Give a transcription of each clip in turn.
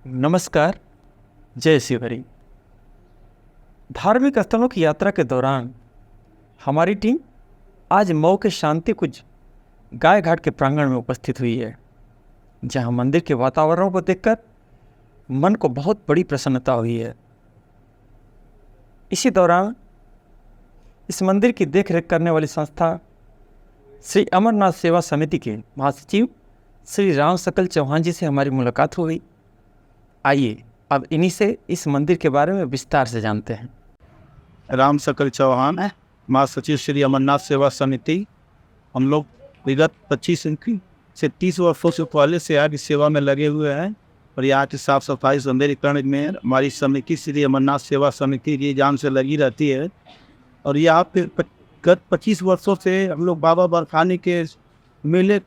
नमस्कार। जय शिवहरी। धार्मिक स्थलों की यात्रा के दौरान हमारी टीम आज मऊ के शांति कुंज गाय घाट के प्रांगण में उपस्थित हुई है, जहां मंदिर के वातावरण को देखकर मन को बहुत बड़ी प्रसन्नता हुई है। इसी दौरान इस मंदिर की देखरेख करने वाली संस्था श्री अमरनाथ सेवा समिति के महासचिव श्री राम सकल चौहान जी से हमारी मुलाकात हो गई। आइए अब इन्हीं से इस मंदिर के बारे में विस्तार से जानते हैं। राम सकल चौहान, महासचिव श्री अमरनाथ सेवा समिति। हम लोग विगत 25 से 30 वर्षों से पहले से यहाँ की सेवा में लगे हुए हैं और यहाँ की साफ सफाई सौंदर्यीकरण में हमारी समिति श्री अमरनाथ सेवा समिति की जान से लगी रहती है। और यहाँ पे गत 25 वर्षों से हम लोग बाबा बर्फानी के मेले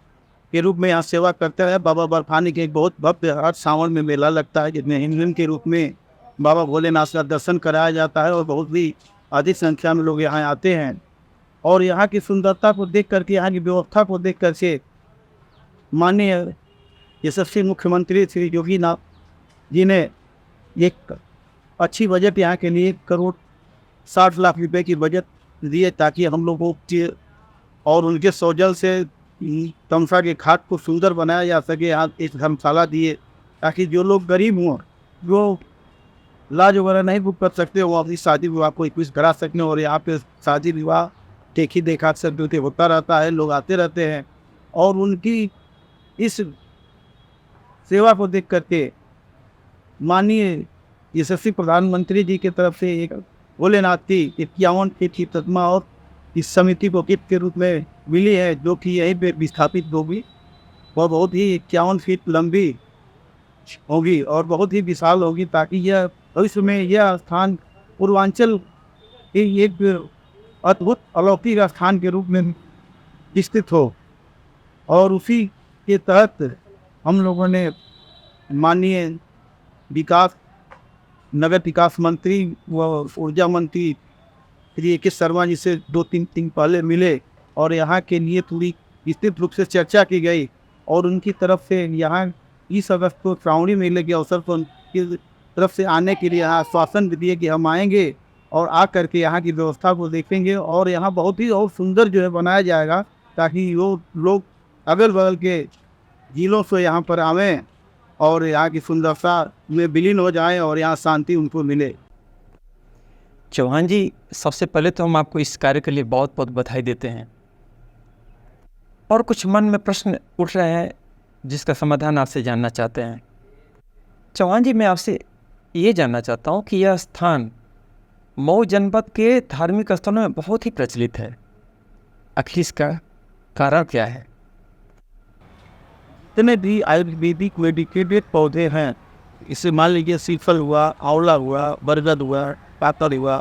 के रूप में यहाँ सेवा करते हैं। बाबा बर्फानी के एक बहुत भव्य हर सावन में मेला लगता है, जिसमें हिमलिम के रूप में बाबा भोलेनाथ का दर्शन कराया जाता है और बहुत ही अधिक संख्या में लोग यहाँ आते हैं। और यहाँ की सुंदरता को देख करके, यहाँ की व्यवस्था को देख करके माननीय यशस्वी मुख्यमंत्री श्री योगी नाथ जी ने एक अच्छी बजट यहाँ के लिए 1,60,00,000 रुपये की बजट दिए, ताकि हम लोगों के और उनके सौजल से तमसा के घाट को सुंदर बनाया जा सके। यहाँ एक धर्मशाला दिए ताकि जो लोग गरीब हों, जो इलाज वगैरह नहीं बुक कर सकते, वो अपनी शादी विवाह को इक्विस करा सकें। और यहाँ पे शादी विवाह देखी देखा सब होता रहता है, लोग आते रहते हैं। और उनकी इस सेवा को देख करके माननीय यशस्वी प्रधानमंत्री जी की तरफ से एक भोलेनाथ की 51 फीट की प्रतिमा और इस समिति को गिफ्ट के रूप में मिली है, जो कि यहीं पे विस्थापित होगी। वह बहुत ही 51 फीट लंबी होगी और बहुत ही विशाल होगी, ताकि यह भविष्य में यह स्थान पूर्वांचल के एक अद्भुत अलौकिक स्थान के रूप में स्थित हो। और उसी के तहत हम लोगों ने माननीय नगर विकास मंत्री व ऊर्जा मंत्री श्री के शर्मा जी से 2-3 दिन पहले मिले और यहाँ के लिए पूरी विस्तृत रूप से चर्चा की गई। और उनकी तरफ से यहाँ 20 अगस्त को श्रावणी मेले के अवसर पर उनकी तरफ से आने के लिए यहाँ आश्वासन भी दिए कि हम आएंगे और आ करके यहाँ की व्यवस्था को देखेंगे। और यहाँ बहुत ही और सुंदर जो है बनाया जाएगा, ताकि वो लोग अगल बगल के जिलों से यहाँ पर आवें और यहाँ की सुंदरता में विलीन हो जाएं और यहाँ शांति उनको मिले। चौहान जी, सबसे पहले तो हम आपको इस कार्य के लिए बहुत बहुत बधाई देते हैं। और कुछ मन में प्रश्न उठ रहे हैं जिसका समाधान आपसे जानना चाहते हैं। चौहान जी, मैं आपसे ये जानना चाहता हूँ कि यह स्थान मऊ जनपद के धार्मिक स्थलों में बहुत ही प्रचलित है, आखिर इसका कारण क्या है? जितने भी आयुर्वेदिक मेडिकेटेड पौधे हैं, इससे मान लीजिए सीफल हुआ, आंवला हुआ, बरगद हुआ, पातर हुआ,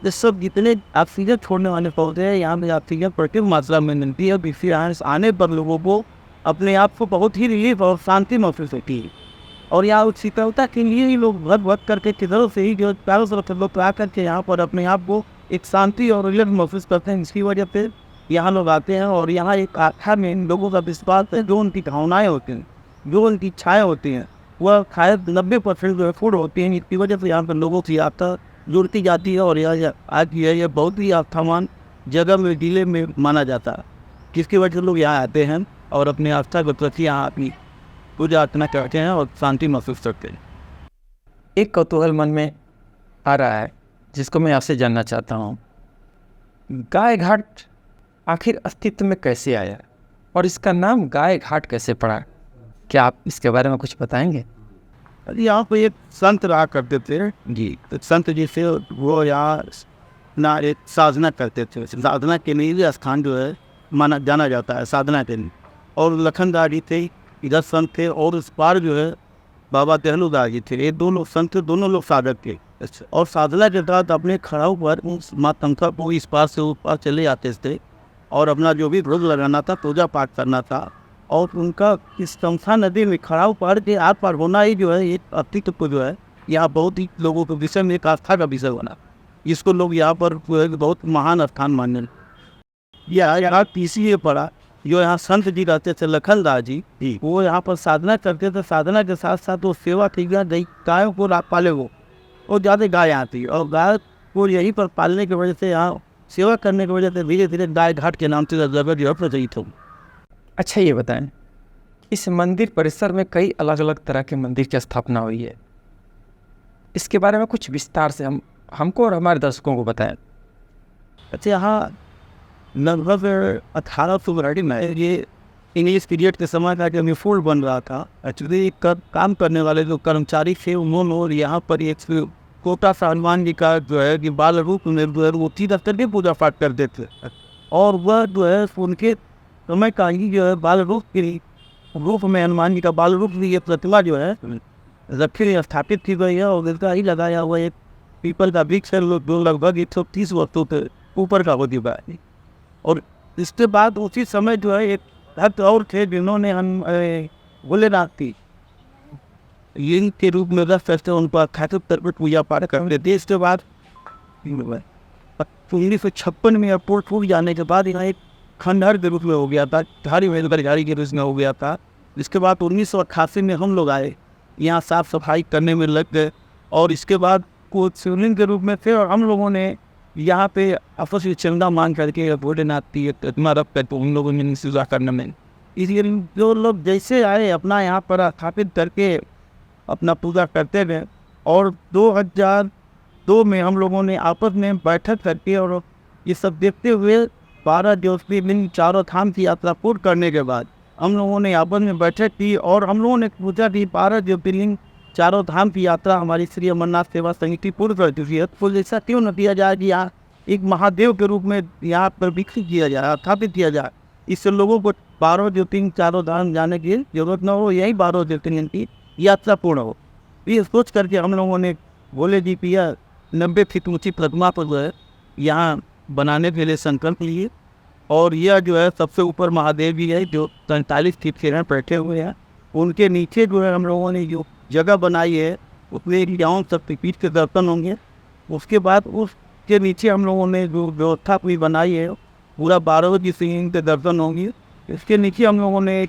ये सब जितने ऑक्सीजन छोड़ने वाले पौधे हैं, यहाँ पे ऑक्सीजन प्रचुर मात्रा में मिलती है। इससे यहाँ आने पर लोगों को अपने आप को बहुत ही रिलीफ और शांति महसूस होती है। और यहाँ उस शीतलता के लिए ही लोग भग करके किधरों से ही जो चारों तरफ से लोग आ करके यहाँ पर अपने आप को एक शांति और रिलीफ महसूस करते हैं। इसकी वजह से यहाँ लोग आते हैं। और यहाँ एक आस्था में इन लोगों का विश्वास है, जो उनकी भावनाएँ होती हैं, जो उनकी इच्छाएँ होती हैं, वह शायद 90% जो है फूड होती हैं। इसकी वजह से यहाँ पर लोगों की यात्रा जुड़ती जाती है और यह आज यह बहुत ही आस्थावान जगह में जिले में माना जाता है, जिसकी वजह से लोग यहाँ आते हैं और अपनी आस्था के प्रति यहाँ अपनी पूजा अर्चना करते हैं और शांति महसूस करते हैं। एक कौतूहल मन में आ रहा है जिसको मैं आपसे जानना चाहता हूँ। गाय घाट आखिर अस्तित्व में कैसे आया और इसका नाम गाय घाट कैसे पड़ा? क्या आप इसके बारे में कुछ बताएंगे? यहाँ पे एक संत रहा करते थे जी, तो संत जी से वो यहाँ ना एक साधना करते थे। साधना के लिए भी स्थान जो है माना जाना जाता है साधना के लिए। और लखनदास जी थे, इधर संत थे, और उस पार जो है बाबा देहलूदास जी थे। ये दोनों संत, दोनों लोग साधक थे। और साधना के तहत अपने खड़ाऊ पर उस माँ तंका को इस पार से उस पार चले जाते थे और अपना जो भी भोग लगाना था, पूजा पाठ करना था। और उनका इस तमसा नदी में खड़ाऊ पार के आर पार होना ही जो है एक अस्तित्व को जो है यहाँ बहुत ही लोगों के विषय में एक आस्था का विषय बना, जिसको लोग यहाँ पर बहुत महान स्थान मानने। यह यहाँ इसलिए पड़ा जो यहाँ संत जी रहते थे लखनदास जी, वो यहाँ पर साधना करते थे। साधना के साथ साथ वो सेवा की गई, गायों को पाले वो ज़्यादा गाय आती, और गाय को यहीं पर पालने की वजह से, यहाँ सेवा करने की वजह से धीरे धीरे गाय घाट के नाम से जगह जो है प्रचलित हो। अच्छा ये बताएं, इस मंदिर परिसर में कई अलग अलग तरह के मंदिर की स्थापना हुई है, इसके बारे में कुछ विस्तार से हमको और हमारे दर्शकों को बताएं। अच्छा, यहाँ लगभग 1800 में ये इंग्लिश पीरियड के समय का जब ये फोर्ट बन रहा था, एक्चुअली काम करने वाले जो कर्मचारी थे उन्होंने, और यहाँ पर एक कोटा सा हनुमान जी का जो है कि बाल रूप में जो है वो सीधा करके पूजा पाठ करते थे, और वह जो है उनके समय का ही जो है बाल रूप के रूप में हनुमान जी का बाल रूप की ये प्रतिमा जो है रखी स्थापित की गई है, और इसका ही लगाया हुआ एक पीपल का वृक्ष है जो लगभग 130 वर्षों के ऊपर का हो चुका है। और इसके बाद उसी समय जो है एक भक्त और थे जिन्होंने हम भोलेनाथ की यंग के रूप में रख सकते उन पर खातुब तरबट पूजा पाठ कर रहे थे। इसके बाद 1956 में एयरपोर्ट टूट जाने के बाद यहाँ एक खंडहर के रूप में हो गया था, धारी वेलगारी के रूप में हो गया था। इसके बाद 1988 में हम लोग आए, यहाँ साफ सफाई करने में लग गए, और इसके बाद कुछ शिवलिंग के रूप में थे, और हम लोगों ने यहाँ पे आपस में चंदा मांग करके भोलेनाथ की एक प्रतिमा रख कर उन लोगों ने पूजा करने में, इसलिए जो लोग जैसे आए अपना यहाँ पर स्थापित करके अपना पूजा करते रहे। और 2002 में हम लोगों ने आपस में बैठक करके और ये सब देखते हुए 12 ज्योतिर्लिंग चारों धाम की यात्रा पूर्ण करने के बाद हम लोगों ने आपस में बैठक की, और हम लोगों ने पूछा कि 12 ज्योतिर्लिंग चारों धाम की यात्रा हमारी श्री अमरनाथ सेवा समिति पूर्ण कर चुकी है, तो ऐसा क्यों न किया जाए कि यहाँ एक महादेव के रूप में यहाँ पर विकसित किया जाए, स्थापित किया जाए। इससे लोगों को 12 ज्योतिर्लिंग चारों धाम जाने की जरूरत न हो, यही 12 ज्योतिर्लिंग की यात्रा पूर्ण हो। ये सोच करके हम लोगों ने भोले जी की 90 फीट ऊँची प्रतिमा पर जो है यहाँ बनाने के लिए संकल्प लिए, और यह जो है सबसे ऊपर महादेव जी है जो 43 फीट के हैं बैठे हुए हैं। उनके नीचे जो है हम लोगों ने जो जगह बनाई है उसमें गाँव शक्तिपीठ के दर्शन होंगे। उसके बाद उसके नीचे हम लोगों ने जो व्यवस्था भी बनाई है पूरा 12 ज्योतिर्लिंग के दर्शन होंगे। इसके नीचे हम लोगों ने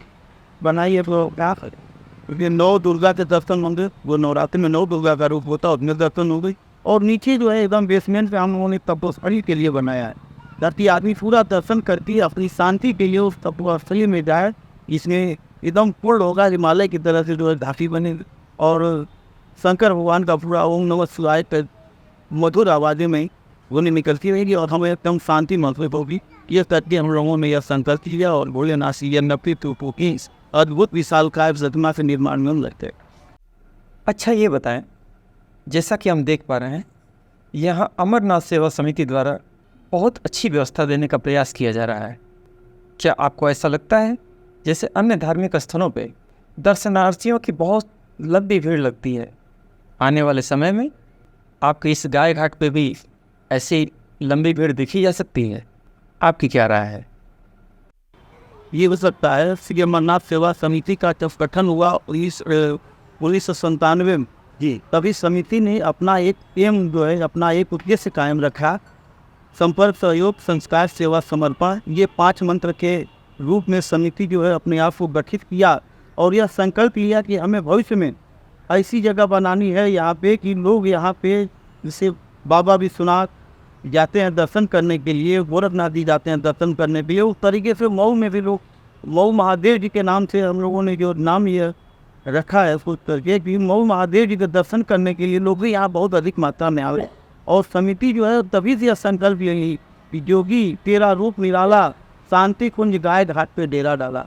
बनाई है तो क्या 9 दुर्गा के दर्शन होंगे, वो नवरात्रि में 9 दुर्गा का रूप होता है, उसमें दर्शन हो गई। और नीचे जो है एकदम बेसमेंट पे हम लोगों ने तपोस्थली के लिए बनाया है, ताकि आदमी पूरा दर्शन करके अपनी शांति के लिए उस तपोस्थली में जाए। इसमें एकदम पूर्ण होगा, हिमालय की तरह से जो है घाटी बने, और शंकर भगवान का पूरा ओम नमः शिवाय पर मधुर आवाज़ में ध्वनि निकलती रहेगी, और हमें एकदम शांति महसूस होगी। ये करके हम लोगों ने यह संकल्प किया, और भोलेनाथ जी 90 फीट की अद्भुत विशालकाय प्रतिमा से निर्माण में लगते। अच्छा ये बताएं, जैसा कि हम देख पा रहे हैं यहाँ अमरनाथ सेवा समिति द्वारा बहुत अच्छी व्यवस्था देने का प्रयास किया जा रहा है। क्या आपको ऐसा लगता है जैसे अन्य धार्मिक स्थलों पे दर्शनार्थियों की बहुत लंबी भीड़ लगती है, आने वाले समय में आपके इस गाय घाट पे भी ऐसी लंबी भीड़ देखी जा सकती है? आपकी क्या राय है? ये हो सकता है। श्री अमरनाथ सेवा समिति का जब गठन हुआ 1997 में जी, तभी समिति ने अपना एक एम जो है अपना एक उद्देश्य कायम रखा, संपर्क, सहयोग, संस्कार, सेवा, समर्पण। ये 5 मंत्र के रूप में समिति जो है अपने आप को गठित किया, और यह संकल्प लिया कि हमें भविष्य में ऐसी जगह बनानी है यहाँ पे कि लोग यहाँ पे जैसे बाबा विश्वनाथ जाते हैं दर्शन करने के लिए, गोरखनाथ जी जाते हैं दर्शन करने के लिए, उस तरीके से मऊ में भी लोग, मऊ महादेव जी के नाम से हम लोगों ने जो नाम ये रखा है सोच करके कि मऊ महादेव जी के दर्शन करने के लिए लोग भी यहाँ बहुत अधिक मात्रा में आए। और समिति जो है तभी से यह संकल्प लेगी कि जोगी तेरा रूप निराला, शांति कुंज गाय घाट पे डेरा डाला।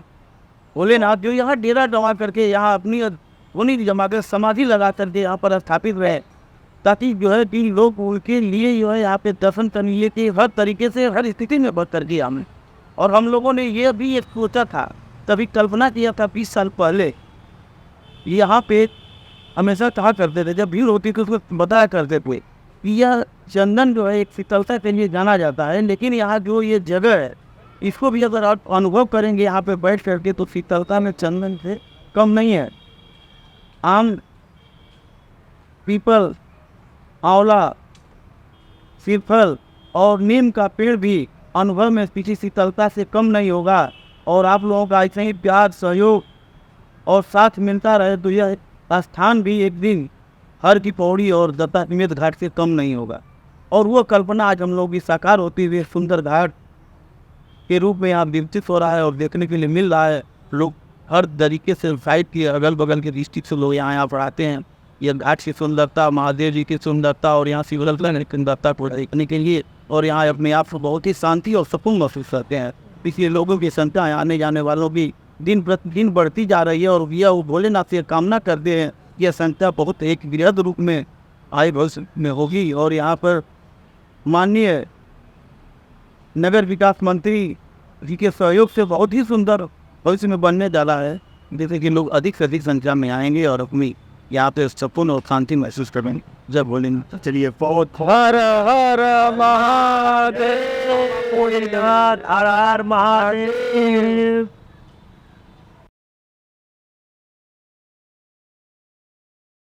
भोलेनाथ जो यहाँ डेरा जमा करके यहाँ अपनी धुनी जमा कर समाधि लगा करके यहाँ पर स्थापित रहे, ताकि जो है कि लोग उनके लिए जो है यहाँ पे दर्शन करने लिए कि हर तरीके से हर स्थिति में बच करके हमें। और हम लोगों ने ये भी एक सोचा था, तभी कल्पना किया था 20 साल पहले, यहाँ पे हमेशा कहा करते थे जब भीड़ होती थी उसको बताया करते थे कि यह चंदन जो है एक शीतलता के लिए जाना जाता है, लेकिन यहाँ जो ये जगह है इसको भी अगर आप अनुभव करेंगे यहाँ पे बैठ करके तो शीतलता में चंदन से कम नहीं है। आम, पीपल, आंवला, सीफल और नीम का पेड़ भी अनुभव में किसी शीतलता से कम नहीं होगा। और आप लोगों का ऐसे ही प्यार सहयोग और साथ मिलता रहे तो यह स्थान भी एक दिन हर की पौड़ी और दत्तात्रेय घाट से कम नहीं होगा। और वो कल्पना आज हम लोग की साकार होती हुई सुंदर घाट के रूप में यहाँ विकसित हो रहा है और देखने के लिए मिल रहा है। लोग हर तरीके से साइड के अगल बगल के डिस्ट्रिक्ट से लोग यहाँ पर आते हैं। यह घाट की सुंदरता, महादेव जी की सुंदरता और यहाँ शिवरत्न की सुंदरता को देखने के लिए, और यहाँ अपने आप को बहुत ही शांति और सुकून महसूस करते हैं। इसलिए लोगों की संख्या आने जाने वालों की दिन प्रतिदिन बढ़ती जा रही है और यह वो भोलेनाथ से कामना करते हैं यह संख्या बहुत एक वृहद रूप में आए भविष्य में होगी। और यहाँ पर माननीय नगर विकास मंत्री जी के सहयोग से बहुत ही सुंदर भविष्य में बनने जा रहा है, जैसे कि लोग अधिक से अधिक संख्या में आएंगे और अपनी यहाँ पे सुकून और शांति महसूस करेंगे। जय भोलेनाथ। चलिए, बहुत हर हर महादेव, हर हर महादेव।